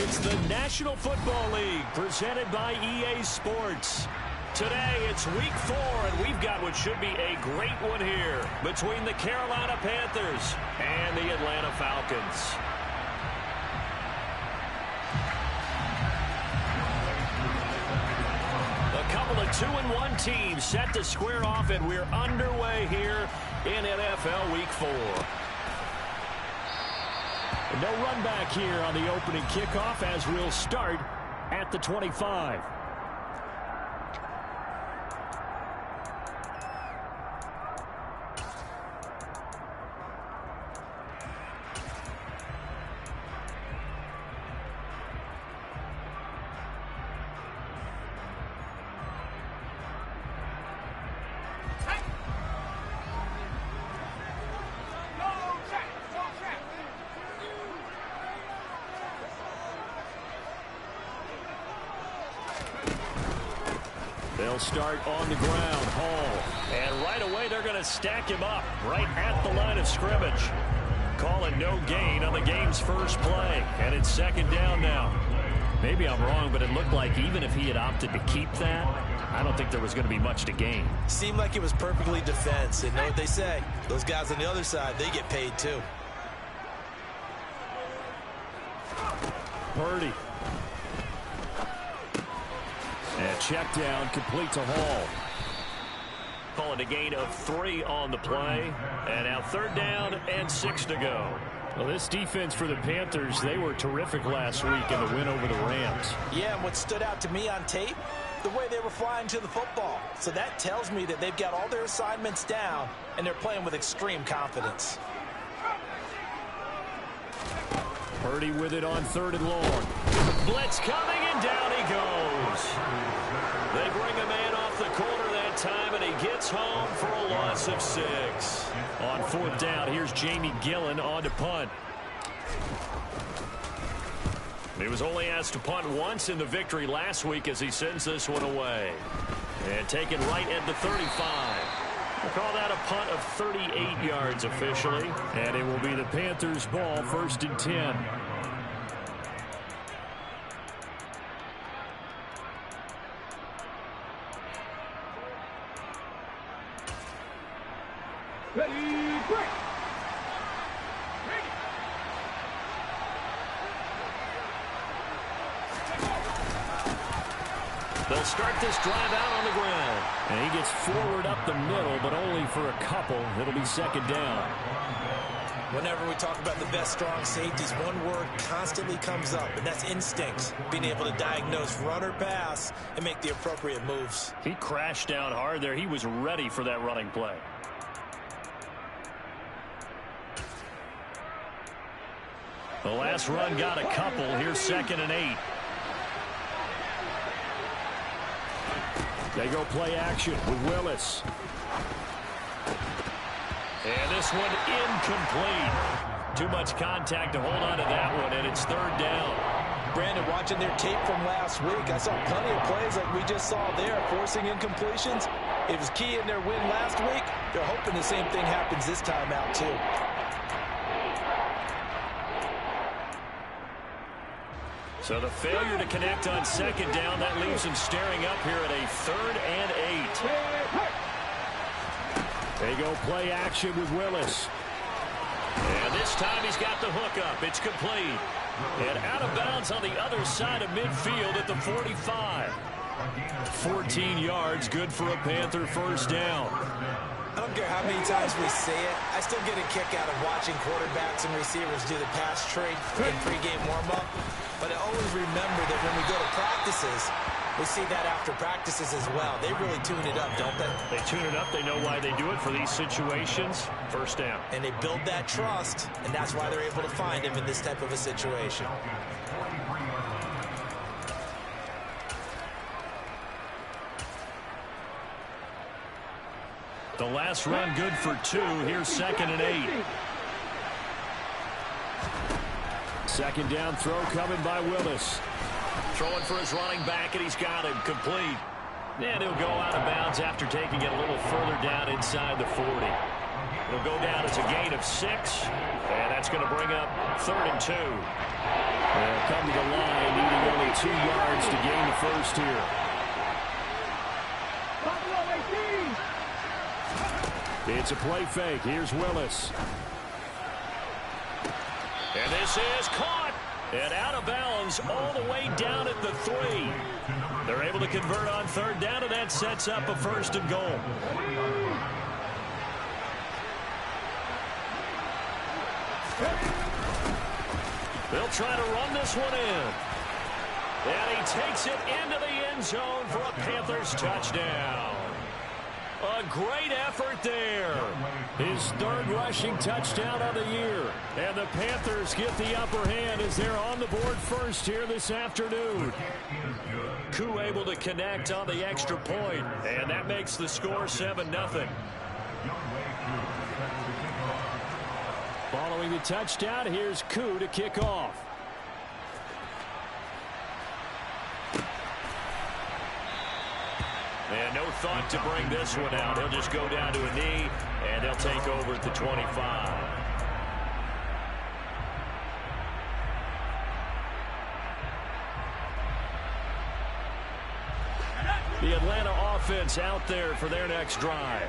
It's the National Football League presented by EA Sports. Today, it's week 4, and we've got what should be a great one here between the Carolina Panthers and the Atlanta Falcons. A couple of 2-1 teams set to square off, and we're underway here in NFL Week 4. No run back here on the opening kickoff as we'll start at the 25. They'll start on the ground, Hall. And right away, they're going to stack him up right at the line of scrimmage. Calling no gain on the game's first play. And it's second down now. Maybe I'm wrong, but it looked like even if he had opted to keep that, I don't think there was going to be much to gain. Seemed like it was perfectly defense. And know what they say? Those guys on the other side, they get paid too. Purdy. And check down, complete to Hall. Calling a gain of 3 on the play. And now third down and 6 to go. Well, this defense for the Panthers, they were terrific last week in the win over the Rams. Yeah, and what stood out to me on tape, the way they were flying to the football. So that tells me that they've got all their assignments down, and they're playing with extreme confidence. Purdy with it on 3rd and long. Blitz coming, and down he goes. They bring a man off the corner that time, and he gets home for a loss of 6. On 4th down, here's Jamie Gillen on to punt. He was only asked to punt once in the victory last week as he sends this one away. And taken right at the 35. We'll call that a punt of 38 yards officially. And it will be the Panthers' ball, 1st and 10. Ready, break. They'll start this drive out on the ground. And he gets forward up the middle, but only for a couple. It'll be 2nd down. Whenever we talk about the best strong safeties, one word constantly comes up, and that's instinct. Being able to diagnose run or pass and make the appropriate moves. He crashed down hard there. He was ready for that running play. The last run got a couple. Here's 2nd and 8. They go play action with Willis. And this one incomplete. Too much contact to hold on to that one, and it's 3rd down. Brandon, watching their tape from last week, I saw plenty of plays like we just saw there, forcing incompletions. It was key in their win last week. They're hoping the same thing happens this time out, too. So the failure to connect on 2nd down, that leaves him staring up here at a 3rd and 8. They go play action with Willis. And this time he's got the hook up. It's complete. And out of bounds on the other side of midfield at the 45. 14 yards, good for a Panther 1st down. I don't care how many times we say it, I still get a kick out of watching quarterbacks and receivers do the pass trade in pregame warm-up. But I always remember that when we go to practices, we see that after practices as well. They really tune it up, don't they? They tune it up. They know why they do it for these situations. 1st down. And they build that trust, and that's why they're able to find him in this type of a situation. The last run good for 2. Here's 2nd and 8. 2nd down throw coming by Willis. Throwing for his running back, and he's got him complete. And he'll go out of bounds after taking it a little further down inside the 40. It'll go down as a gain of 6, and that's going to bring up 3rd and 2. They'll come to the line, needing only 2 yards to gain the first here. It's a play fake. Here's Willis. And this is caught. And out of bounds all the way down at the 3. They're able to convert on 3rd down, and that sets up a 1st and goal. They'll try to run this one in. And he takes it into the end zone for a Panthers touchdown. A great effort there. His 3rd rushing touchdown of the year. And the Panthers get the upper hand as they're on the board first here this afternoon. Koo able to connect on the extra point, and that makes the score 7-0. Following the touchdown, here's Koo to kick off. And no thought to bring this one out. He'll just go down to a knee, and they'll take over at the 25. The Atlanta offense out there for their next drive.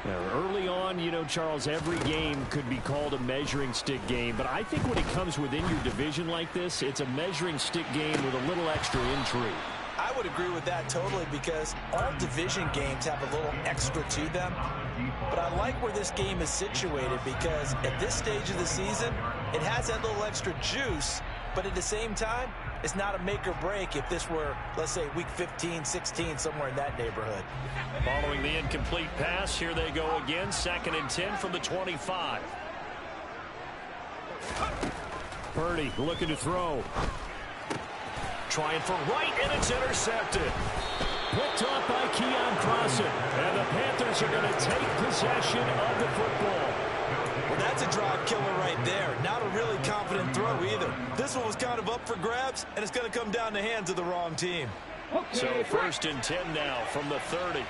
Now, early on, you know, Charles, every game could be called a measuring stick game, but I think when it comes within your division like this, it's a measuring stick game with a little extra intrigue. I would agree with that totally, because all division games have a little extra to them. But I like where this game is situated, because at this stage of the season, it has that little extra juice, but at the same time, it's not a make or break if this were, let's say, week 15, 16, somewhere in that neighborhood. Following the incomplete pass, here they go again, 2nd and 10 from the 25. Purdy looking to throw. Trying for right, and it's intercepted. Picked off by Keon Crossan. And the Panthers are going to take possession of the football. Well, that's a drive killer right there. Not a really confident throw either. This one was kind of up for grabs, and it's going to come down the hands of the wrong team. So 1st and 10 now from the 30.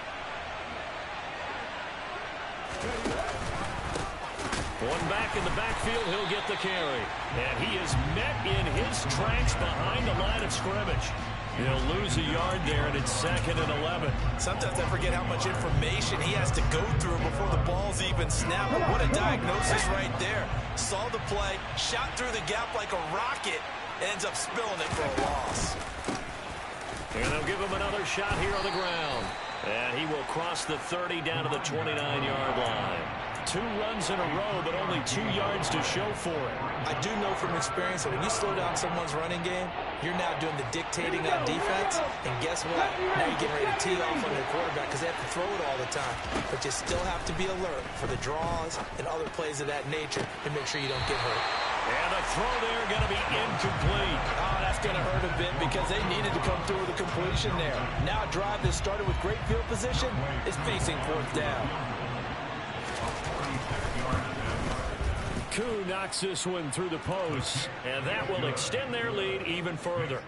One back in the backfield, he'll get the carry. And he is met in his tracks behind the line of scrimmage. He'll lose a yard there, and it's 2nd and 11. Sometimes I forget how much information he has to go through before the ball's even snapped. But what a diagnosis right there. Saw the play, shot through the gap like a rocket, and ends up spilling it for a loss. And they'll give him another shot here on the ground. And he will cross the 30 down to the 29-yard line. 2 runs in a row, but only 2 yards to show for it. I do know from experience that when you slow down someone's running game, you're now doing the dictating on defense. And guess what? Now you're getting ready to tee off on your quarterback because they have to throw it all the time. But you still have to be alert for the draws and other plays of that nature to make sure you don't get hurt. And the throw there going to be incomplete. Oh, that's going to hurt a bit because they needed to come through with a completion there. Now a drive that started with great field position is facing 4th down. Koo knocks this one through the post, and that will extend their lead even further.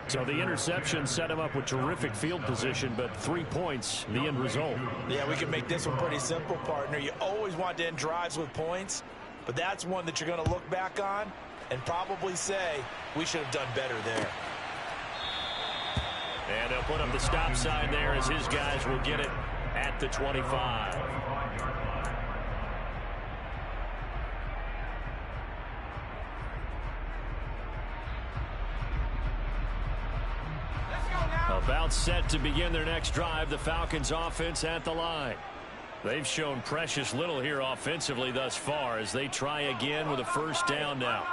So the interception set him up with terrific field position, but 3 points, the end result. Yeah, we can make this one pretty simple, partner. You always want to end drives with points, but that's one that you're going to look back on and probably say, we should have done better there. And they'll put up the stop sign there as his guys will get it at the 25. About set to begin their next drive, the Falcons offense at the line. They've shown precious little here offensively thus far as they try again with a 1st down now.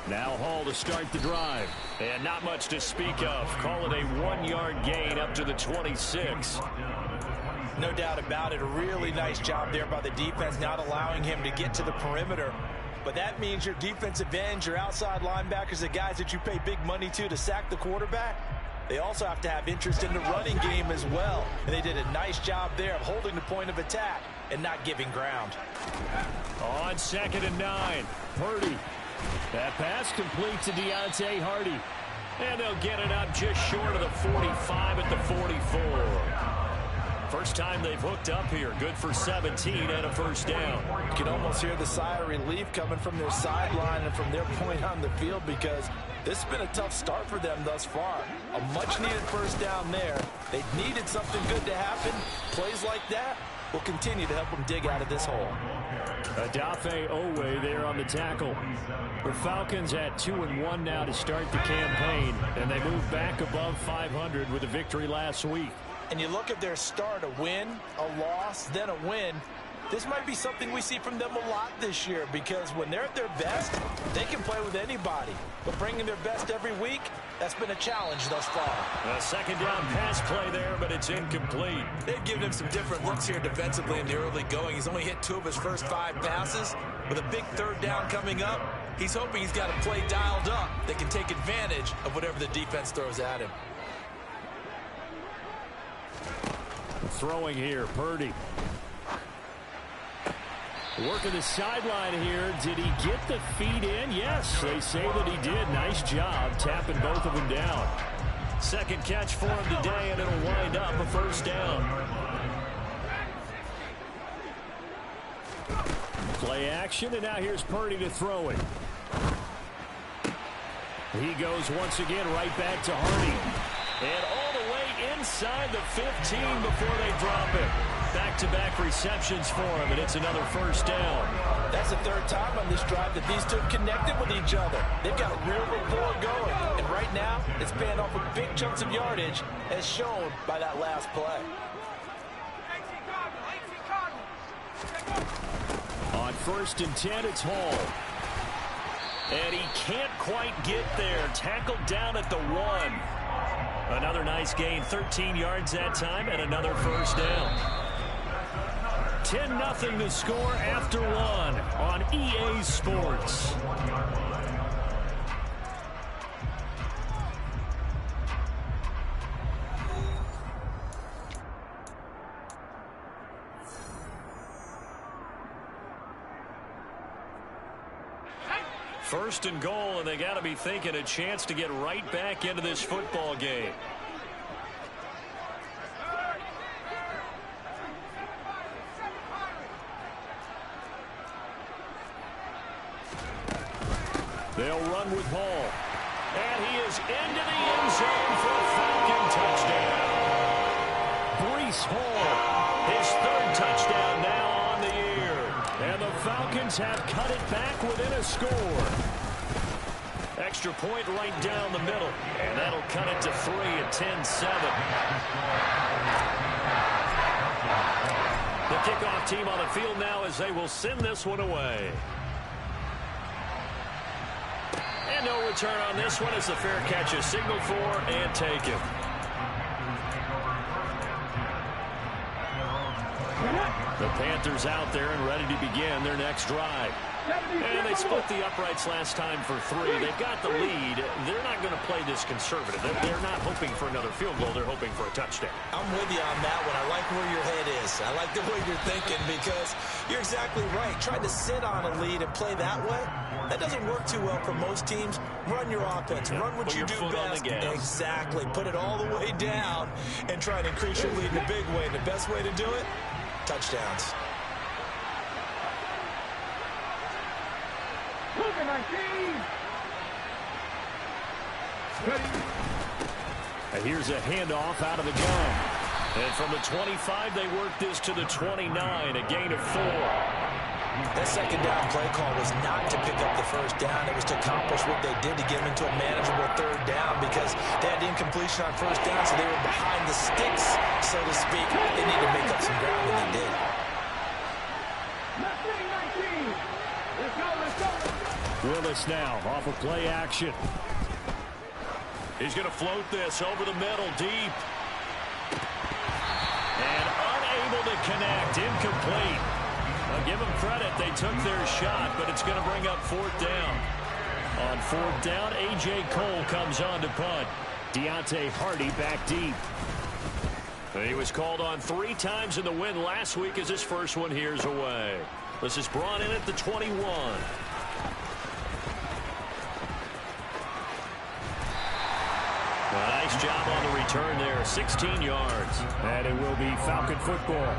Now Hall to start the drive. And not much to speak of. Call it a 1-yard gain up to the 26. No doubt about it. A really nice job there by the defense, not allowing him to get to the perimeter. But that means your defensive ends, your outside linebackers, the guys that you pay big money to sack the quarterback, they also have to have interest in the running game as well. And they did a nice job there of holding the point of attack and not giving ground. On 2nd and 9, Purdy. That pass complete to Deontay Hardy. And they'll get it up just short of the 45 at the 44. First time they've hooked up here. Good for 17 and a first down. You can almost hear the sigh of relief coming from their sideline and from their point on the field because this has been a tough start for them thus far. A much-needed first down there. They needed something good to happen. Plays like that will continue to help them dig out of this hole. Adafe Owe there on the tackle. The Falcons at 2-1 now to start the campaign, and they move back above 500 with a victory last week. And you look at their start, a win, a loss, then a win. This might be something we see from them a lot this year because when they're at their best, they can play with anybody. But bringing their best every week, that's been a challenge thus far. A second down pass play there, but it's incomplete. They've given him some different looks here defensively in the early going. He's only hit 2 of his first 5 passes. With a big third down coming up, he's hoping he's got a play dialed up that can take advantage of whatever the defense throws at him. Throwing here, Purdy. Working the sideline here. Did he get the feet in? Yes, they say that he did. Nice job tapping both of them down. Second catch for him today, and it'll wind up a first down. Play action, and now here's Purdy to throw it. He goes once again right back to Hardy. And all the way inside the 15 before they drop it. Back-to-back receptions for him, and it's another first down. That's the third time on this drive that these two connected with each other. They've got a real rapport going, and right now it's paying off with big chunks of yardage as shown by that last play. On 1st and 10, it's Hall. And he can't quite get there. Tackled down at the 1. Another nice gain, 13 yards that time, and another first down. 10-0 to score after 1 on EA Sports. First and goal, and they got to be thinking a chance to get right back into this football game. They'll run with Hall. And he is into the end zone for a Falcon touchdown. Breece Hall, his 3rd touchdown now on the year. And the Falcons have cut it back within a score. Extra point right down the middle. And that'll cut it to 3 at 10-7. The kickoff team on the field now as they will send this one away. And no return on this one as the fair catch is signaled for and taken. The Panthers out there and ready to begin their next drive. And they split the uprights last time for 3. They've got the lead. They're not going to play this conservative. They're not hoping for another field goal. They're hoping for a touchdown. I'm with you on that one. I like where your head is. I like the way you're thinking because you're exactly right. Trying to sit on a lead and play that way, that doesn't work too well for most teams. Run your offense. Run what you do best. Exactly. Put it all the way down and try to increase your lead in a big way. And the best way to do it, touchdowns. And here's a handoff out of the gun. And from the 25, they work this to the 29, a gain of 4. That second down play call was not to pick up the first down. It was to accomplish what they did to get them into a manageable 3rd down because they had incompletion on first down, so they were behind the sticks, so to speak. They need to make up some ground, and they did. Willis now off of play action. He's going to float this over the middle, deep. And unable to connect, incomplete. I'll give them credit, they took their shot, but it's going to bring up 4th down. On 4th down, A.J. Cole comes on to punt. Deontay Hardy back deep. He was called on 3 times in the win last week as his first one here's away. This is brought in at the 21. Well, nice job on the return there, 16 yards. And it will be Falcon football.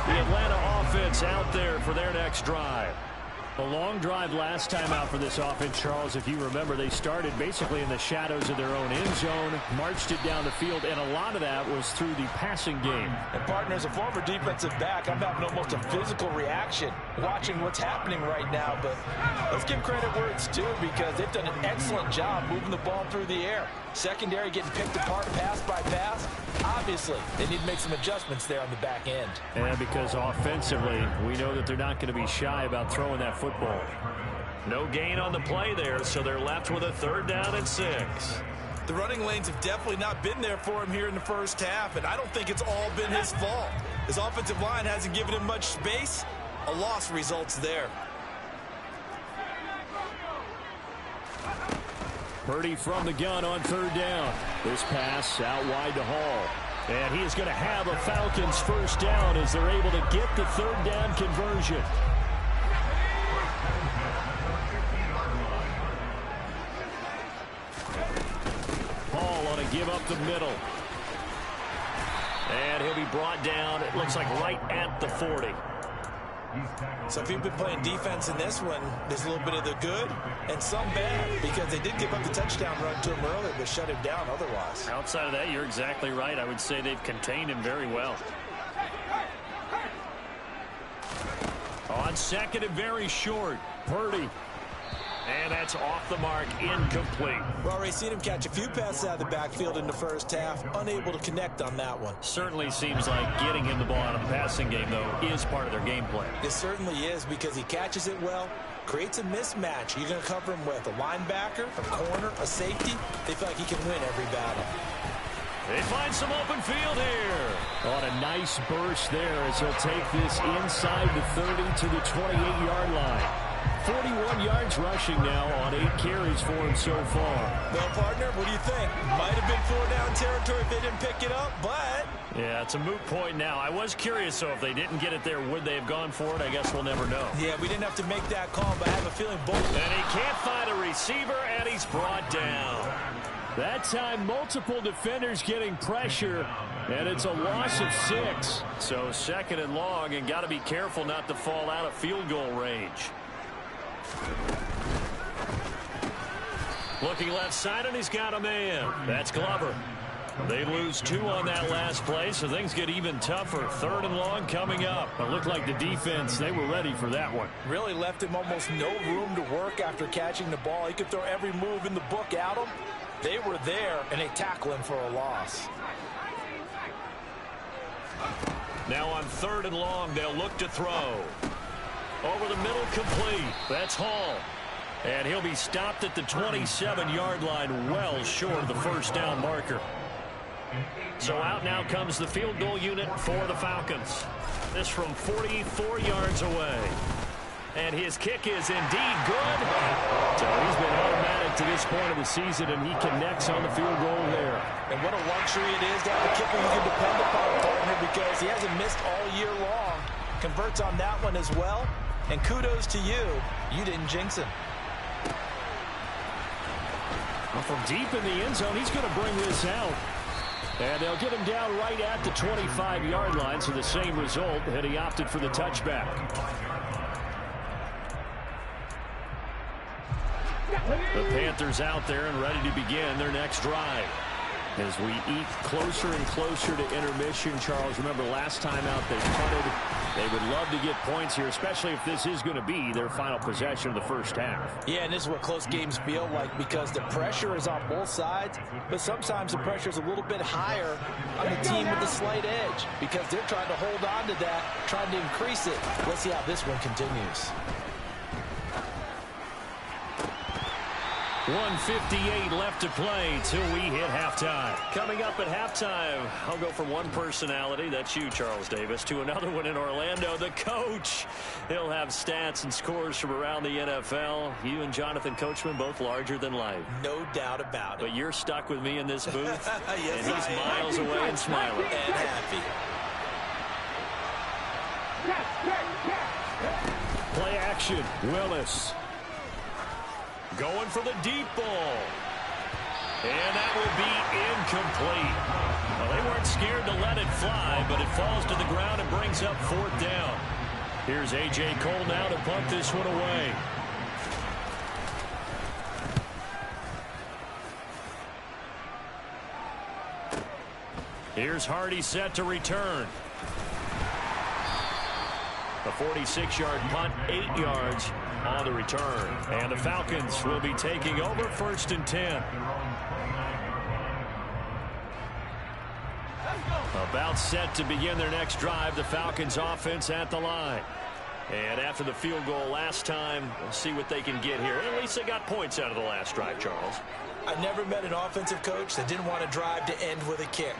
The Atlanta offense out there for their next drive. A long drive last time out for this offense, Charles. If you remember, they started basically in the shadows of their own end zone, marched it down the field, and a lot of that was through the passing game. And, partner, as a former defensive back, I'm having almost a physical reaction watching what's happening right now. But let's give credit where it's due, because they've done an excellent job moving the ball through the air. Secondary getting picked apart pass by pass. Obviously, they need to make some adjustments there on the back end. And because offensively, we know that they're not going to be shy about throwing that football. No gain on the play there, so they're left with a 3rd down and 6. The running lanes have definitely not been there for him here in the first half, and I don't think it's all been his fault. His offensive line hasn't given him much space. A loss results there. Purdy from the gun on 3rd down. This pass out wide to Hall. And he is going to have a Falcons 1st down as they're able to get the 3rd down conversion. Hall on a give up the middle. And he'll be brought down, it looks like right at the 40. So if you've been playing defense in this one, there's a little bit of the good and some bad, because they did give up the touchdown run to him earlier, but shut him down otherwise. Outside of that, you're exactly right. I would say they've contained him very well. On 2nd and very short, Purdy. And that's off the mark, incomplete. Well, already seen him catch a few passes out of the backfield in the first half, unable to connect on that one. Certainly seems like getting him the ball out of the passing game, though, is part of their game plan. It certainly is, because he catches it well, creates a mismatch. You're going to cover him with a linebacker, a corner, a safety. They feel like he can win every battle. They find some open field here. On a nice burst there as he'll take this inside the 30 to the 28-yard line. 41 yards rushing now on 8 carries for him so far. Well, partner, what do you think? Might have been 4-down territory if they didn't pick it up, but... Yeah, it's a moot point now. I was curious, so if they didn't get it there, would they have gone for it? I guess we'll never know. Yeah, we didn't have to make that call, but I have a feeling both... And he can't find a receiver, and he's brought down. That time, multiple defenders getting pressure, and it's a loss of 6. So 2nd and long, and got to be careful not to fall out of field goal range. Looking left side, and he's got a man. That's Glover. They lose 2 on that last play, so things get even tougher. 3rd and long coming up. It looked like the defense, they were ready for that one. Really left him almost no room to work after catching the ball. He could throw every move in the book at him. They were there, and they tackle him for a loss. Now on 3rd and long, they'll look to throw. Over the middle, complete. That's Hall. And he'll be stopped at the 27-yard line, well short of the 1st down marker. So out now comes the field goal unit for the Falcons. This from 44 yards away. And his kick is indeed good. So he's been automatic to this point of the season, and he connects on the field goal there. And what a luxury it is to have a kicker you can depend upon, partner, because he hasn't missed all year long. Converts on that one as well. And kudos to you. You didn't jinx him. Well, from deep in the end zone, he's going to bring this out. And they'll get him down right at the 25-yard line, so the same result, and he opted for the touchback. The Panthers out there and ready to begin their next drive. As we eat closer and closer to intermission, Charles, remember last time out they punted. They would love to get points here, especially if this is going to be their final possession of the first half. Yeah, and this is what close games feel like, because the pressure is on both sides, but sometimes the pressure is a little bit higher on the team with the slight edge, because they're trying to hold on to that, trying to increase it. Let's see how this one continues. 1:58 left to play till we hit halftime. Coming up at halftime, I'll go from one personality, that's you, Charles Davis, to another one in Orlando, the coach. He'll have stats and scores from around the NFL. You and Jonathan Coachman, both larger than life. No doubt about it. But you're stuck with me in this booth, yes, and he's miles away and smiling. And happy. Play action, Willis. Going for the deep ball. And that will be incomplete. Well, they weren't scared to let it fly, but it falls to the ground and brings up 4th down. Here's A.J. Cole now to punt this one away. Here's Hardy set to return. A 46-yard punt, 8 yards on the return. And the Falcons will be taking over 1st and 10. About set to begin their next drive. The Falcons offense at the line. And after the field goal last time, we'll see what they can get here. At least they got points out of the last drive, Charles. I've never met an offensive coach that didn't want to drive to end with a kick.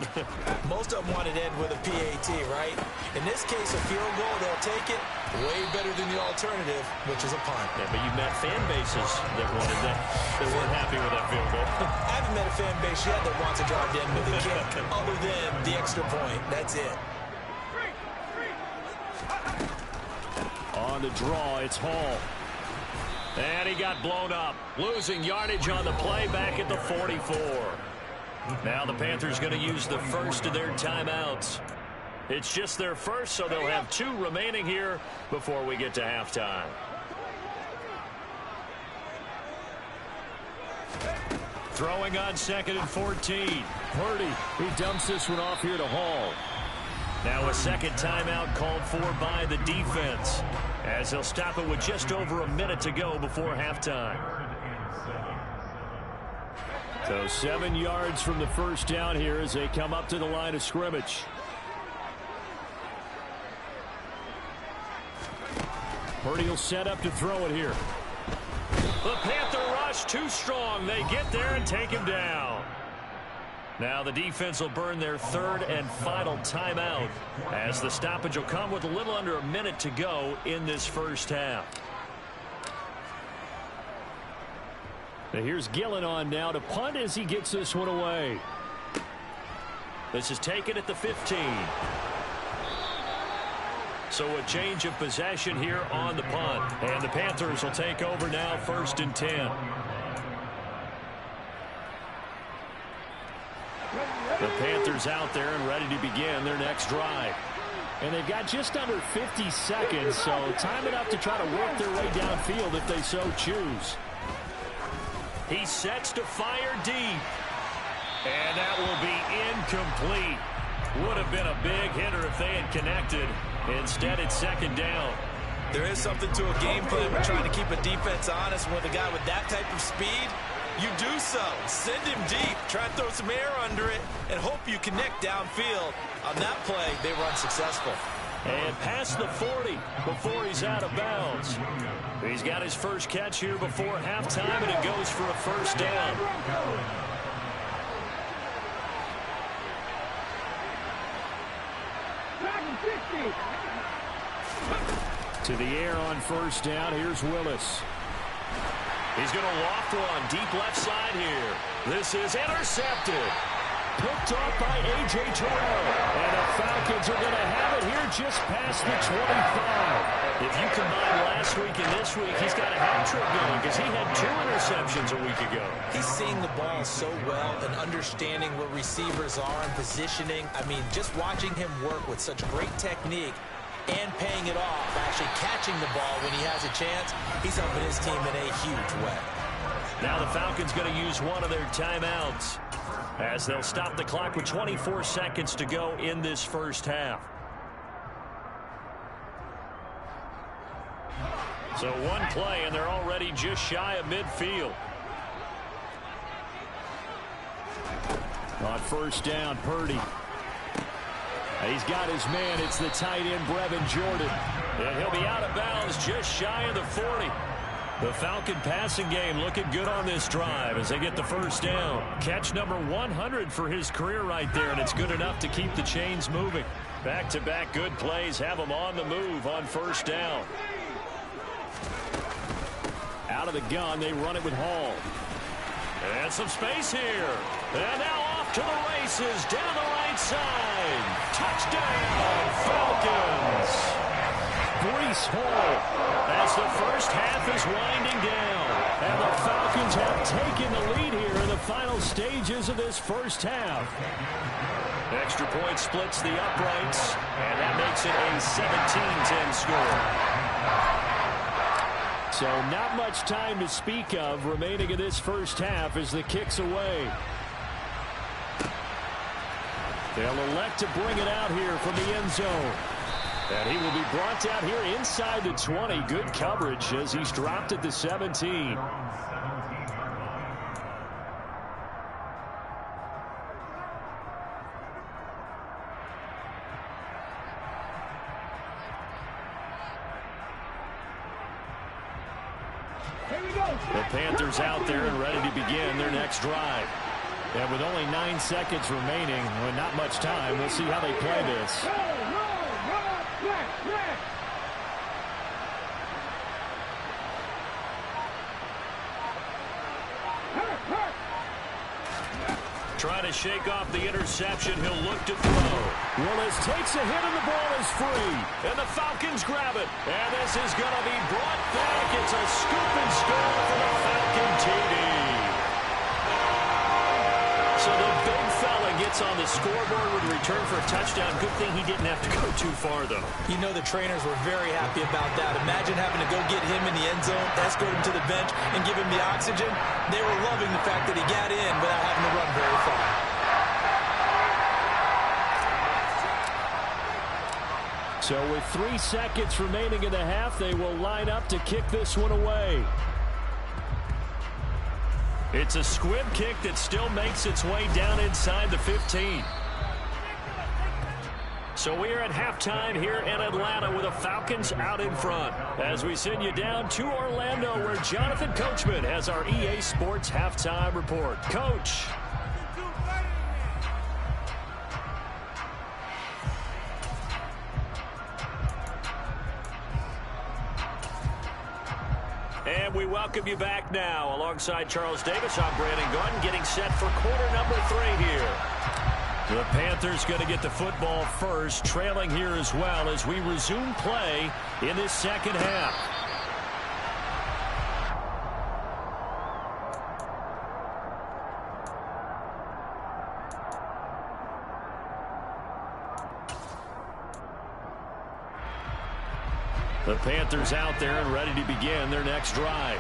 Most of them wanted to end with a PAT, right? In this case, a field goal, they'll take it way better than the alternative, which is a punt. Yeah, but you've met fan bases that wanted that weren't happy with that field goal. I haven't met a fan base yet that wants to drive to end with a kick, other than the extra point. That's it. On the draw, it's Hall. And he got blown up. Losing yardage on the play back at the 44. Now the Panthers going to use the first of their timeouts. It's just their first, so they'll have 2 remaining here before we get to halftime. Throwing on 2nd and 14. Purdy, he dumps this one off here to Hall. Now a second timeout called for by the defense, as they'll stop it with just over a minute to go before halftime. So 7 yards from the first down here as they come up to the line of scrimmage. Purdy will set up to throw it here. The Panther rush too strong. They get there and take him down. Now the defense will burn their 3rd and final timeout, as the stoppage will come with a little under a minute to go in this first half. Now here's Gillen on now to punt as he gets this one away. This is taken at the 15. So a change of possession here on the punt. And the Panthers will take over now 1st and 10. The Panthers out there and ready to begin their next drive. And they've got just under 50 seconds, so time enough to try to work their way downfield if they so choose. He sets to fire deep. And that will be incomplete. Would have been a big hitter if they had connected. Instead, it's 2nd down. There is something to a game plan when trying to keep a defense honest. With a guy with that type of speed, you do so. Send him deep. Try to throw some air under it and hope you connect downfield. On that play, they run successful. And past the 40 before he's out of bounds. He's got his first catch here before halftime, and it goes for a 1st down. To the air on 1st down. Here's Willis. He's going to loft one deep left side here. This is intercepted. Picked off by A.J. Terrell. And the Falcons are going to have it here just past the 25. If you combine last week and this week, he's got a hat trick going because he had 2 interceptions a week ago. He's seeing the ball so well and understanding where receivers are and positioning. I mean, just watching him work with such great technique and paying it off, actually catching the ball when he has a chance, he's helping his team in a huge way. Now the Falcons going to use one of their timeouts as they'll stop the clock with 24 seconds to go in this first half. So one play, and they're already just shy of midfield. On 1st down, Purdy. He's got his man. It's the tight end, Brevin Jordan. And he'll be out of bounds just shy of the 40. The Falcon passing game looking good on this drive as they get the 1st down. Catch number 100 for his career right there, and it's good enough to keep the chains moving. Back-to-back good plays have him on the move on 1st down. Out of the gun, they run it with Hall. And some space here. And now off to the races down the right side. Touchdown, Falcons. Breece Hall. As the first half is winding down. And the Falcons have taken the lead here in the final stages of this first half. Extra point splits the uprights, and that makes it a 17-10 score. So not much time to speak of remaining in this first half as the kick's away. They'll elect to bring it out here from the end zone. And he will be brought down here inside the 20. Good coverage as he's dropped at the 17. The Panthers out there and ready to begin their next drive. And with only 9 seconds remaining, and not much time, we'll see how they play this. Trying to shake off the interception. He'll look to throw. Willis takes a hit and the ball is free. And the Falcons grab it. And this is going to be brought back. It's a scoop and score for the Falcon TD. So the big fella gets on the scoreboard with a return for a touchdown. Good thing he didn't have to go too far, though. You know the trainers were very happy about that. Imagine having to go get him in the end zone, escort him to the bench, and give him the oxygen. They were loving the fact that he got in without having to run very far. So with 3 seconds remaining in the half, they will line up to kick this one away. It's a squib kick that still makes its way down inside the 15. So we are at halftime here in Atlanta with the Falcons out in front. As we send you down to Orlando where Jonathan Coachman has our EA Sports halftime report. Coach. And we welcome you back now. Alongside Charles Davis, I'm Brandon Gordon, getting set for quarter number 3 here. The Panthers going to get the football first, trailing here as well as we resume play in this second half. The Panthers out there and ready to begin their next drive.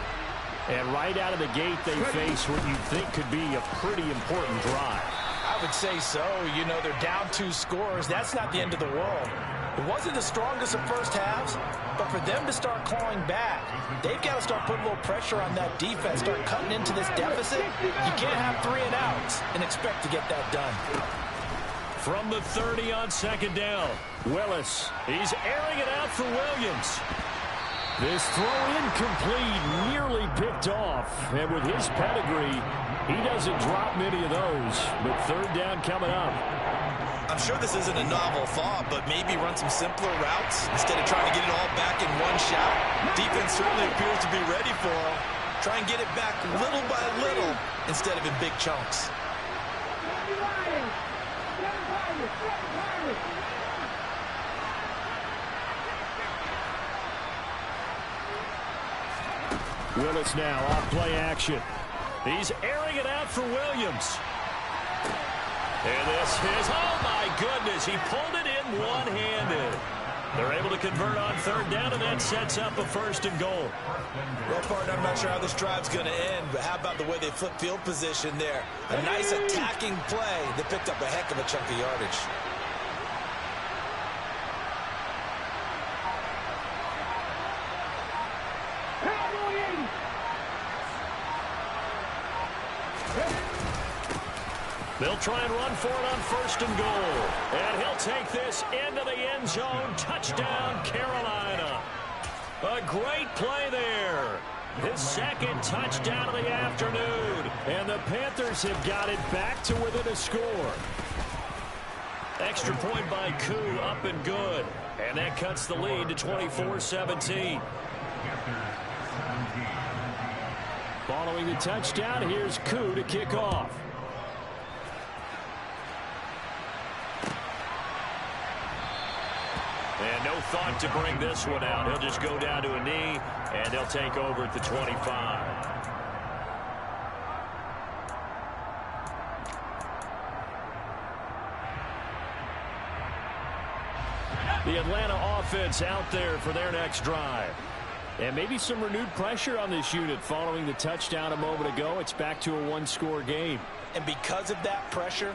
And right out of the gate, they face what you think could be a pretty important drive. I would say so. You know, they're down 2 scores. That's not the end of the world. It wasn't the strongest of first halves, but for them to start clawing back, they've got to start putting a little pressure on that defense, start cutting into this deficit. You can't have 3 and outs and expect to get that done. From the 30 on second down, Willis. He's airing it out for Williams. This throw incomplete, nearly picked off. And with his pedigree, he doesn't drop many of those. But third down coming up. I'm sure this isn't a novel thought, but maybe run some simpler routes instead of trying to get it all back in one shot. Defense certainly appears to be ready for him. Try and get it back little by little instead of in big chunks. Willis now off play action. He's airing it out for Williams. And this is, oh my goodness, he pulled it in one-handed. They're able to convert on third down, and that sets up a 1st and goal. Well, partner, I'm not sure how this drive's going to end, but how about the way they flip field position there? A nice attacking play that picked up a heck of a chunk of yardage. They'll try and run for it on 1st and goal. And he'll take this into the end zone. Touchdown, Carolina. A great play there. His 2nd touchdown of the afternoon. And the Panthers have got it back to within a score. Extra point by Koo, up and good. And that cuts the lead to 24-17. Following the touchdown, here's Koo to kick off. And no thought to bring this one out. He'll just go down to a knee, and they'll take over at the 25. The Atlanta offense out there for their next drive. And maybe some renewed pressure on this unit following the touchdown a moment ago. It's back to a one-score game. And because of that pressure,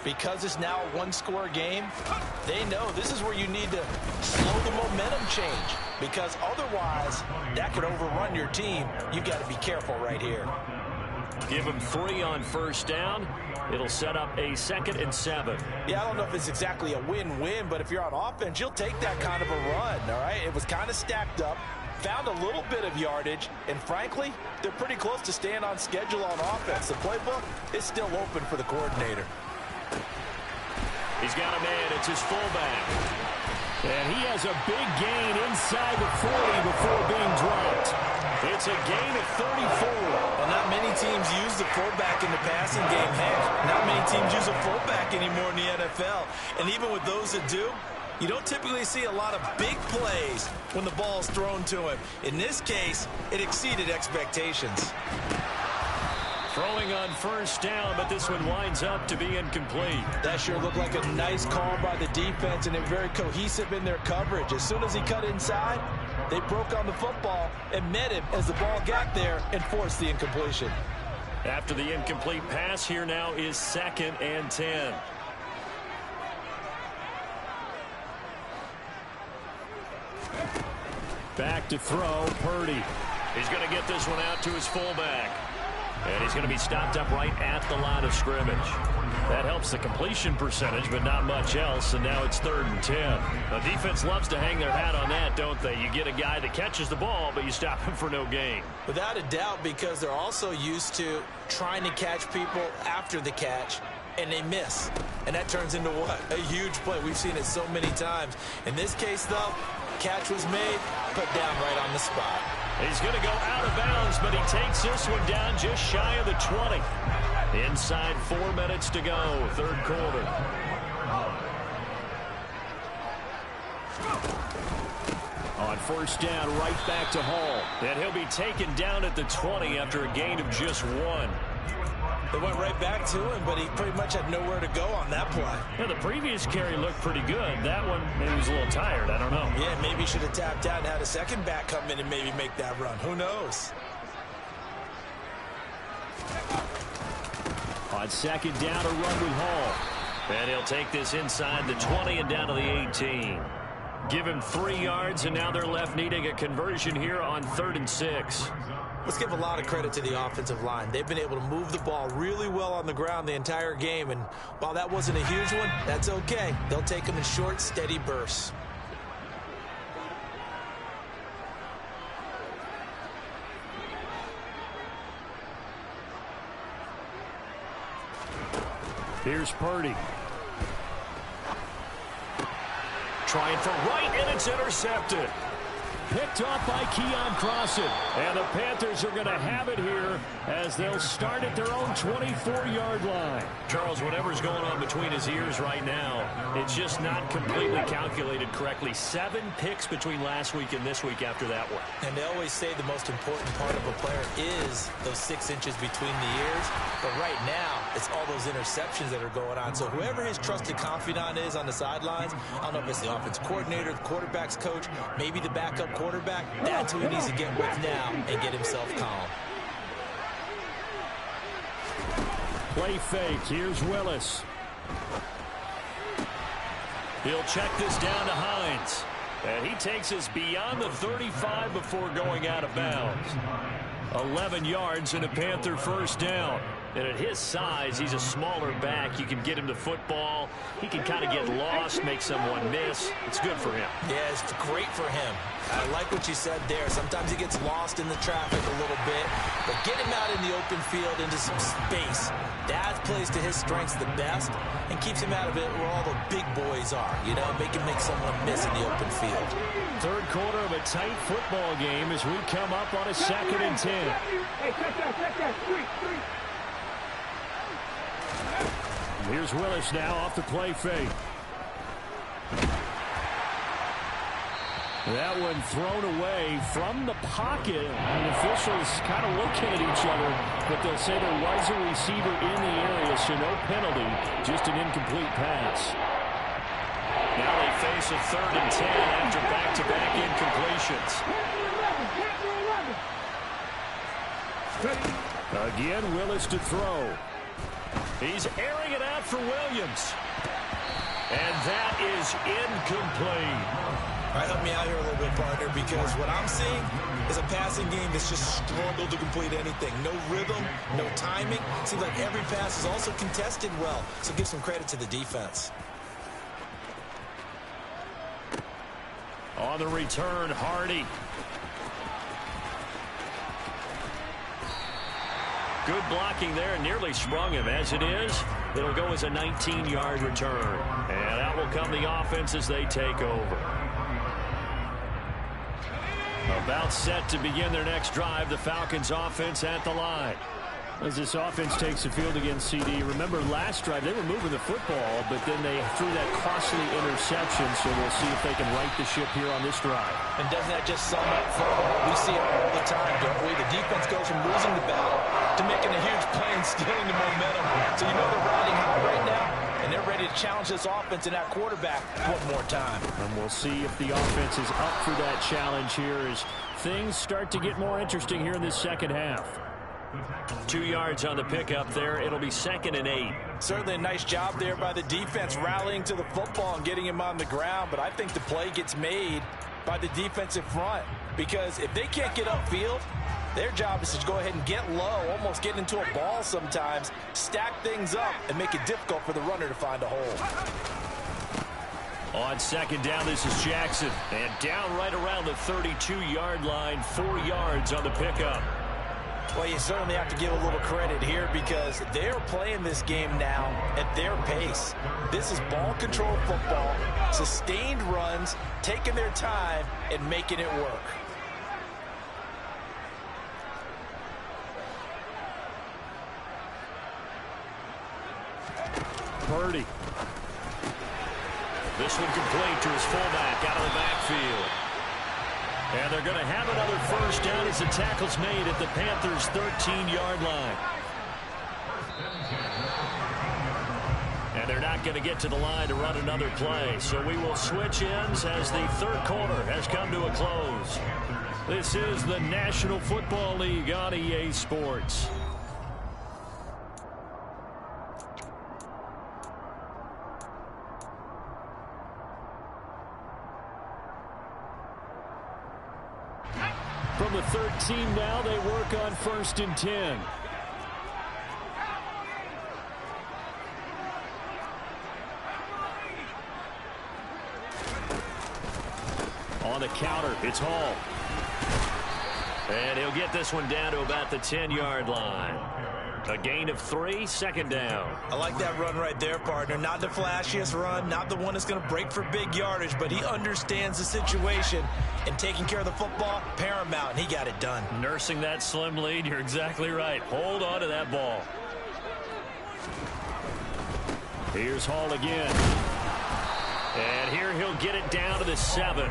because it's now a one-score game, they know this is where you need to slow the momentum change. Because otherwise, that could overrun your team. You've got to be careful right here. Give them 3 on first down. It'll set up a 2nd and 7. Yeah, I don't know if it's exactly a win-win, but if you're on offense, you'll take that kind of a run, all right? It was kind of stacked up, found a little bit of yardage, and frankly, they're pretty close to staying on schedule on offense. The playbook is still open for the coordinator. He's got a man. It's his fullback. And he has a big gain inside the 40 before being dropped. It's a gain of 34. Well, not many teams use the fullback in the passing game. Heck, not many teams use a fullback anymore in the NFL. And even with those that do, you don't typically see a lot of big plays when the ball's thrown to him. In this case, it exceeded expectations. Throwing on first down, but this one winds up to be incomplete. That sure looked like a nice call by the defense, and they're very cohesive in their coverage. As soon as he cut inside, they broke on the football and met him as the ball got there and forced the incompletion. After the incomplete pass, here now is 2nd and 10. Back to throw, Purdy. He's going to get this one out to his fullback. And he's going to be stopped up right at the line of scrimmage. That helps the completion percentage, but not much else, and now it's 3rd and 10. Now, defense loves to hang their hat on that, don't they? You get a guy that catches the ball, but you stop him for no gain. Without a doubt, because they're also used to trying to catch people after the catch, and they miss. And that turns into what? A huge play. We've seen it so many times. In this case, though, catch was made, put down right on the spot. He's going to go out of bounds, but he takes this one down just shy of the 20. Inside 4 minutes to go, 3rd quarter. On first down, right back to Hall. And he'll be taken down at the 20 after a gain of just 1. They went right back to him, but he pretty much had nowhere to go on that play. Yeah, the previous carry looked pretty good. That one, maybe he was a little tired. I don't know. Yeah, maybe he should have tapped out and had a second back come in and maybe make that run. Who knows? On 2nd down, a run with Hall. And he'll take this inside the 20 and down to the 18. Give him 3 yards, and now they're left needing a conversion here on 3rd and 6. Let's give a lot of credit to the offensive line. They've been able to move the ball really well on the ground the entire game, and while that wasn't a huge one, that's okay. They'll take them in short, steady bursts. Here's Purdy. Trying for right, and it's intercepted. Picked off by Keon Crossan. And the Panthers are going to have it here as they'll start at their own 24-yard line. Charles, whatever's going on between his ears right now, it's just not completely calculated correctly. 7 picks between last week and this week after that one. And they always say the most important part of a player is those 6 inches between the ears. But right now, it's all those interceptions that are going on. So whoever his trusted confidant is on the sidelines, I don't know if it's the offense coordinator, the quarterback's coach, maybe the backup quarterback, that's who he needs to get with now and get himself calm. Play fake. Here's Willis. He'll check this down to Hines. And he takes us beyond the 35 before going out of bounds. 11 yards and a Panther first down. And at his size, he's a smaller back. You can get him the football. He can kind of get lost, make someone miss. It's good for him. Yeah, it's great for him. I like what you said there. Sometimes he gets lost in the traffic a little bit, but get him out in the open field into some space. That plays to his strengths the best and keeps him out of it where all the big boys are. You know, make him make someone miss in the open field. 3rd quarter of a tight football game as we come up on a 2nd and 10. Hey, touchdown, 3. Here's Willis now off the play fake. That one thrown away from the pocket. And officials kind of looking at each other, but they'll say there was a receiver in the area, so no penalty, just an incomplete pass. Now they face a 3rd and 10 after back-to-back incompletions. Again, Willis to throw. He's airing it out for Williams. And that is incomplete. All right, help me out here a little bit, partner, because what I'm seeing is a passing game that's just struggled to complete anything. No rhythm, no timing. Seems like every pass is also contested well, so give some credit to the defense. On the return, Hardy. Good blocking there, nearly sprung him. As it is, it'll go as a 19-yard return. And out will come the offense as they take over. About set to begin their next drive, the Falcons offense at the line. As this offense takes the field against CD, remember last drive they were moving the football, but then they threw that costly interception, so we'll see if they can right the ship here on this drive. And doesn't that just sum up football? We see it all the time, don't we? The defense goes from losing the battle to making a huge play and stealing the momentum. So you know they're riding high right now, and they're ready to challenge this offense and that quarterback one more time. And we'll see if the offense is up for that challenge here as things start to get more interesting here in this second half. 2 yards on the pickup there. It'll be 2nd and 8. Certainly a nice job there by the defense rallying to the football and getting him on the ground, but I think the play gets made by the defensive front because if they can't get upfield, their job is to go ahead and get low, almost get into a ball sometimes, stack things up, and make it difficult for the runner to find a hole. On 2nd down, this is Jackson. And down right around the 32-yard line, 4 yards on the pickup. Well, you certainly have to give a little credit here because they're playing this game now at their pace. This is ball control football, sustained runs, taking their time and making it work. Purdy. This one complete to his fullback out of the backfield. And they're going to have another first down as the tackle's made at the Panthers' 13-yard line. And they're not going to get to the line to run another play. So we will switch ends as the third quarter has come to a close. This is the National Football League on EA Sports. From the 13 now, they work on 1st and 10. On the counter, it's Hall. And he'll get this one down to about the 10-yard line. A gain of 3, 2nd down. I like that run right there, partner. Not the flashiest run, not the one that's going to break for big yardage, but he understands the situation, and taking care of the football, paramount, and he got it done. Nursing that slim lead, you're exactly right. Hold on to that ball. Here's Hall again. And here he'll get it down to the 7.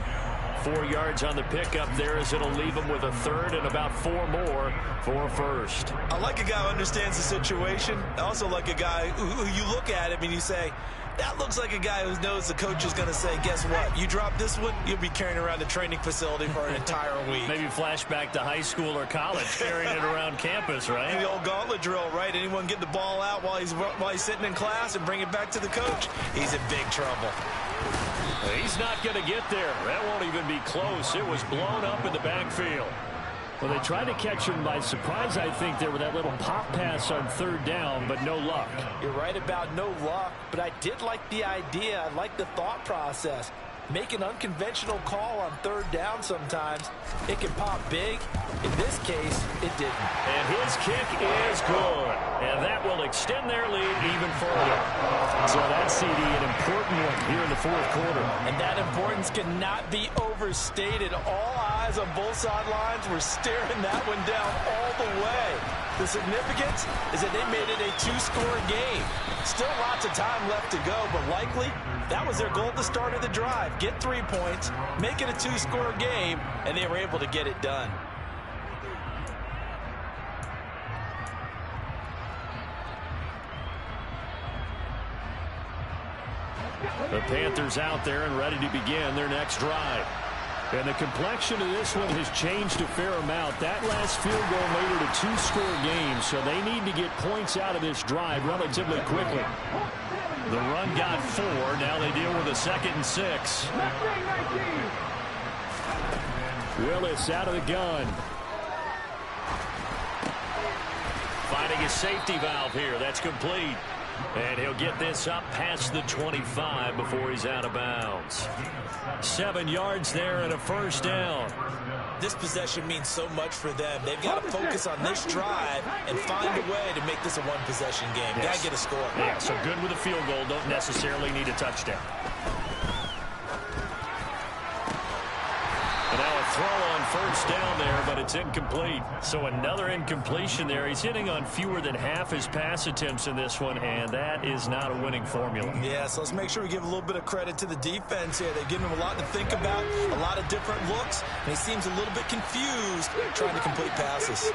4 yards on the pickup there as it'll leave him with a 3rd and about 4 more for a 1st. I like a guy who understands the situation. I also like a guy who you look at him and you say, that looks like a guy who knows the coach is going to say, guess what? You drop this one, you'll be carrying around the training facility for an entire week. Maybe flashback to high school or college, carrying it around campus, right? The old gauntlet drill, right? Anyone get the ball out while he's sitting in class and bring it back to the coach? He's in big trouble. He's not going to get there. That won't even be close. It was blown up in the backfield. Well, they tried to catch him by surprise, I think, there with that little pop pass on 3rd down, but no luck. You're right about no luck, but I did like the idea. I like the thought process. Make an unconventional call on 3rd down sometimes. It can pop big. In this case, it didn't. And his kick is good. And that will extend their lead even further. So that's CD, an important one here in the 4th quarter. And that importance cannot be overstated. All eyes on both sidelines were staring that one down all the way. The significance is that they made it a 2-score game. Still lots of time left to go, but likely that was their goal at the start of the drive. Get 3 points, make it a 2-score game, and they were able to get it done. The Panthers out there and ready to begin their next drive. And the complexion of this one has changed a fair amount. That last field goal made it a two-score game, so they need to get points out of this drive relatively quickly. The run got 4. Now they deal with a 2nd and 6. Willis out of the gun. Finding his safety valve here. That's complete. And he'll get this up past the 25 before he's out of bounds. 7 yards there and a first down. This possession means so much for them. They've got to focus on this drive and find a way to make this a one-possession game. Yes. Got to get a score. Yeah, so good with a field goal. Don't necessarily need a touchdown. And now a throw on first down there, but it's incomplete. So another incompletion there. He's hitting on fewer than half his pass attempts in this one, and that is not a winning formula. Yeah, so let's make sure we give a little bit of credit to the defense here. They've given him a lot to think about, a lot of different looks, and he seems a little bit confused trying to complete passes.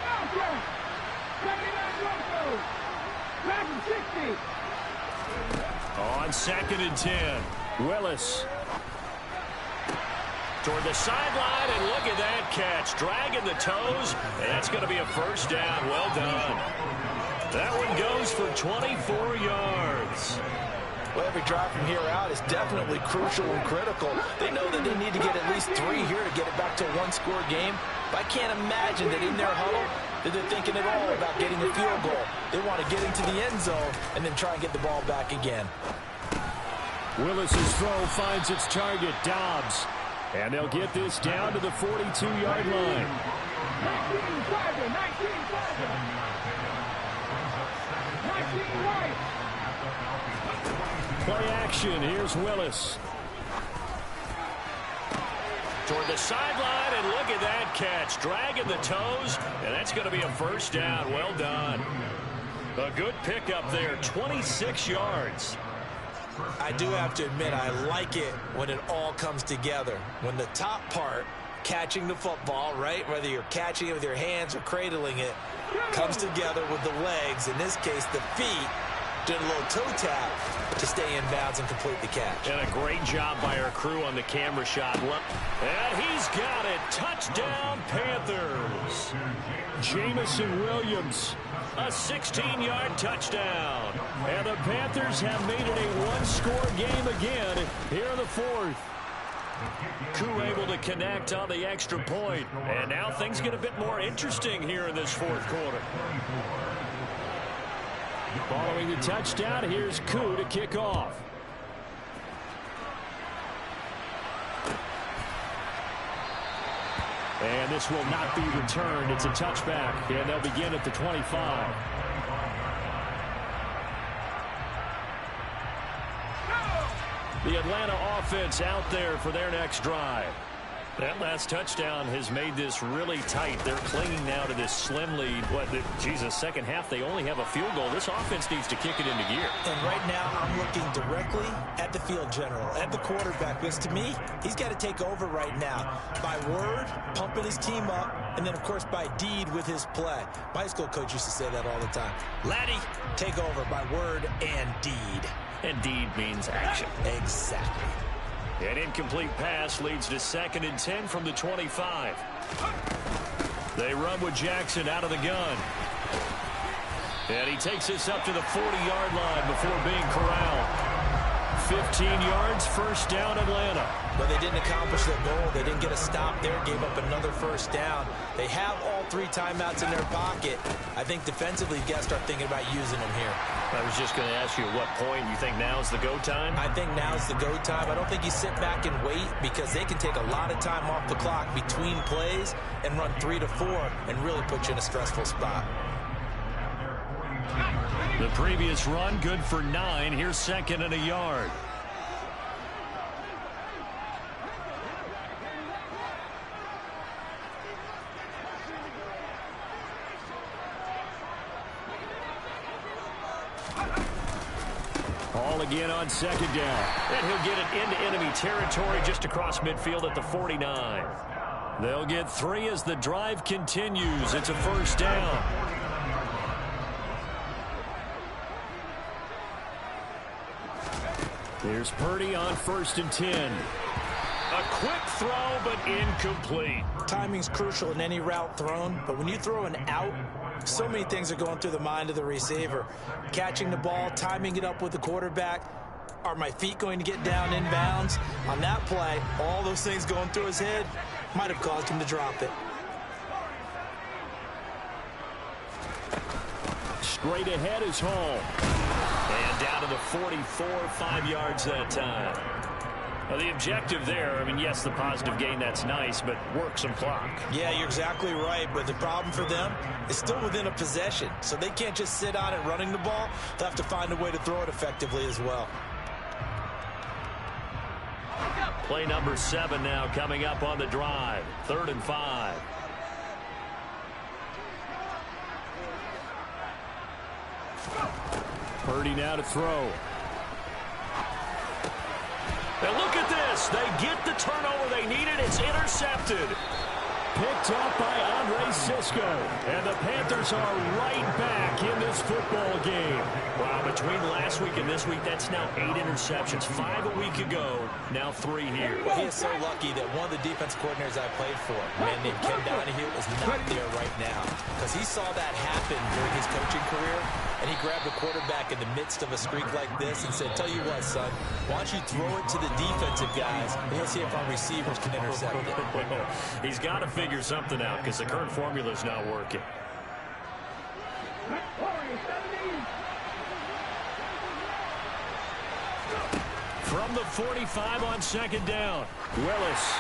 On 2nd and 10, Willis. Toward the sideline, and look at that catch. Dragging the toes, and that's going to be a first down. Well done. That one goes for 24 yards. Well, every drive from here out is definitely crucial and critical. They know that they need to get at least 3 here to get it back to a one-score game. But I can't imagine that in their huddle that they're thinking at all about getting a field goal. They want to get into the end zone and then try and get the ball back again. Willis's throw finds its target, Dobbs. And they'll get this down to the 42-yard line. 19 right. Play action. Here's Willis. Toward the sideline, and look at that catch. Dragging the toes, and that's going to be a first down. Well done. A good pickup there, 26 yards. I do have to admit, I like it when it all comes together. When the top part, catching the football, right, whether you're catching it with your hands or cradling it, comes together with the legs, in this case the feet, did a little toe tap to stay in bounds and complete the catch. And a great job by our crew on the camera shot. And he's got it. Touchdown, Panthers. Jamison Williams, a 16-yard touchdown. And the Panthers have made it a one-score game again here in the 4th. Koo able to connect on the extra point. And now things get a bit more interesting here in this 4th quarter. Following the touchdown, here's Koo to kick off. And this will not be returned. It's a touchback, and they'll begin at the 25. The Atlanta offense out there for their next drive. That last touchdown has made this really tight. They're clinging now to this slim lead. Second half, they only have a field goal. This offense needs to kick it into gear. And right now, I'm looking directly at the field general, at the quarterback, because to me, he's got to take over right now. By word, pumping his team up, and then, of course, by deed with his play. My high school coach used to say that all the time. Laddie, take over by word and deed. And deed means action. Exactly. An incomplete pass leads to 2nd and 10 from the 25. They run with Jackson out of the gun. And he takes this up to the 40-yard line before being corralled. 15 yards, first down, Atlanta. But they didn't accomplish their goal. They didn't get a stop there, gave up another first down. They have all 3 timeouts in their pocket. I think defensively, you got to start thinking about using them here. I was just going to ask you at what point you think now's the go time? I think now's the go time. I don't think you sit back and wait, because they can take a lot of time off the clock between plays and run 3 to 4 and really put you in a stressful spot. The previous run, good for 9. Here's 2nd and a yard. All again on 2nd down. And he'll get it into enemy territory just across midfield at the 49. They'll get 3 as the drive continues. It's a first down. Here's Purdy on 1st and 10. A quick throw, but incomplete. Timing's crucial in any route thrown, but when you throw an out, so many things are going through the mind of the receiver. Catching the ball, timing it up with the quarterback. Are my feet going to get down inbounds? On that play, all those things going through his head might have caused him to drop it. Straight ahead is Hall. And down to the 44, 5 yards that time. Well, the objective there, I mean, yes, the positive gain, that's nice, but work some clock. Yeah, you're exactly right, but the problem for them is still within a possession, so they can't just sit on it running the ball. They'll have to find a way to throw it effectively as well. Play number 7 now coming up on the drive. 3rd and 5. Purdy now to throw. And look at this. They get the turnover they needed. It's intercepted. Picked up by Andre Sisco. And the Panthers are right back in this football game. Wow, between last week and this week, that's now 8 interceptions. 5 a week ago, now 3 here. Well, he is so lucky that one of the defense coordinators I played for, a man named Ken Donahue, is not there right now. Because he saw that happen during his coaching career, and he grabbed the quarterback in the midst of a streak like this and said, tell you what, son, why don't you throw it to the defensive guys, and we'll see if our receivers can intercept it. He's got to figure something out because the current formula is not working. From the 45 on 2nd down, Willis.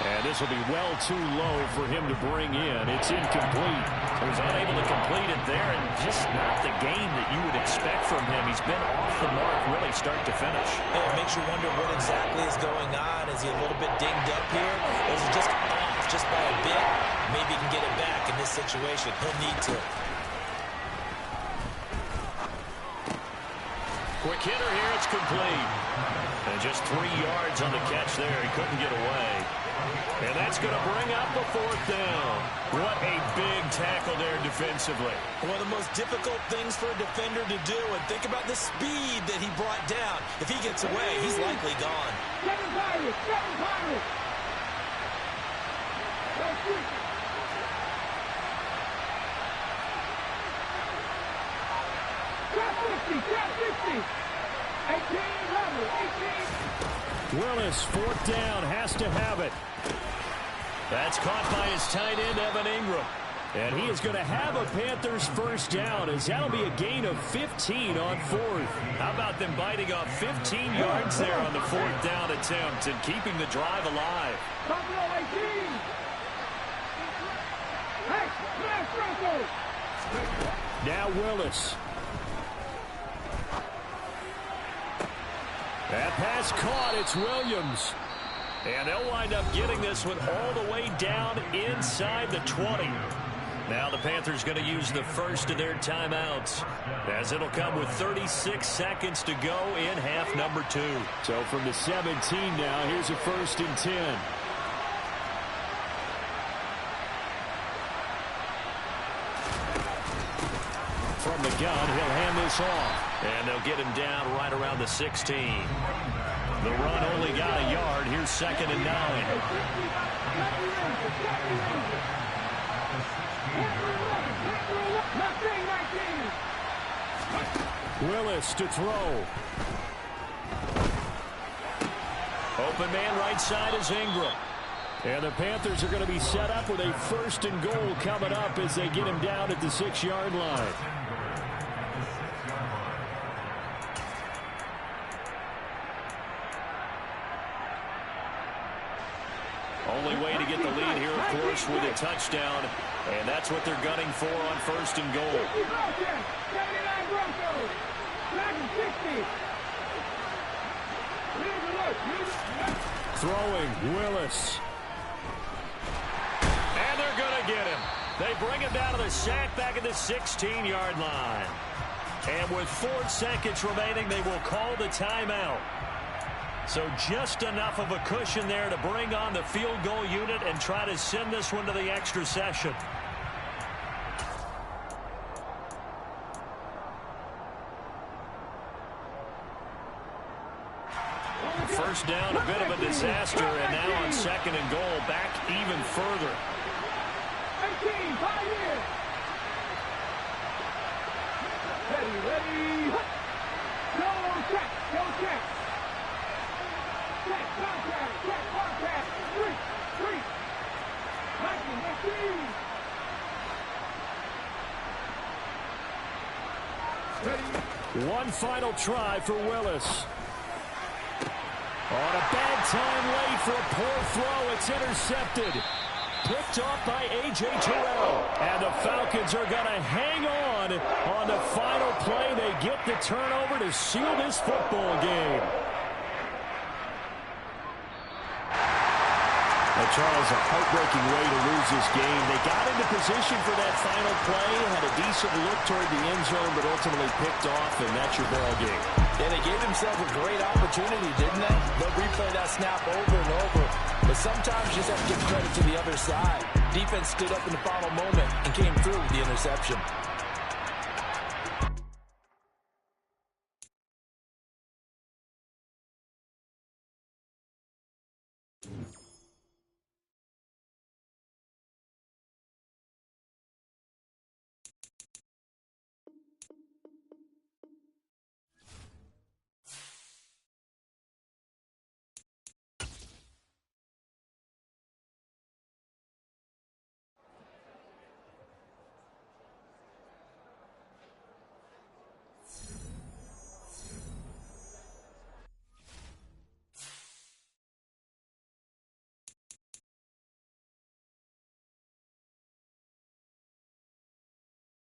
And this will be well too low for him to bring in. It's incomplete. He was unable to complete it there, and just not the game that you would expect from him. He's been off the mark really start to finish. Yeah, it makes you wonder what exactly is going on. Is he a little bit dinged up here? Or is it just off just by a bit? Maybe he can get it back in this situation. He'll need to. Quick hitter here. It's complete. And just 3 yards on the catch there. He couldn't get away. And that's going to bring up a 4th down. What a big tackle there defensively. One of the most difficult things for a defender to do. And think about the speed that he brought down. If he gets away, he's likely gone. 7 Pirates! 7 Pirates! Trap 50! 18, level, 18. Willis, 4th down, has to have it. That's caught by his tight end, Evan Ingram. And he is going to have a Panthers 1st down, as that'll be a gain of 15 on 4th. How about them biting off 15 yards there on the 4th down attempt and keeping the drive alive? Buffalo 18. Hey, smash Bronco. Now Willis. That pass caught. It's Williams. And they'll wind up getting this one all the way down inside the 20. Now the Panthers going to use the first of their timeouts, as it'll come with 36 seconds to go in half number 2. So from the 17 now, here's a 1st and 10. From the gun, he'll hand this off. And they'll get him down right around the 16. The run only got a yard. Here's 2nd and 9. Willis to throw. Open man right side is Ingram. And the Panthers are going to be set up with a 1st and goal coming up as they get him down at the 6-yard line. Only way to get the lead here, of course, with a touchdown. And that's what they're gunning for on 1st and goal. 79 Broncos. 60. Throwing, Willis. And they're going to get him. They bring him down to the sack back at the 16-yard line. And with 4 seconds remaining, they will call the timeout. So just enough of a cushion there to bring on the field goal unit and try to send this one to the extra session. First down, a bit of a disaster, and now on second and goal, back even further. 18, 5 years. Ready. Go check. Check contact. 3. 19. Ready. One final try for Willis. On a bad time late for a poor throw. It's intercepted. Picked off by A.J. Terrell. And the Falcons are going to hang on the final play. They get the turnover to seal this football game. Well, Charles, a heartbreaking way to lose this game. They got into position for that final play, had a decent look toward the end zone, but ultimately picked off, and that's your ball game. Yeah, they gave themselves a great opportunity, didn't they? They'll replay that snap over and over. But sometimes you just have to give credit to the other side. Defense stood up in the final moment and came through with the interception.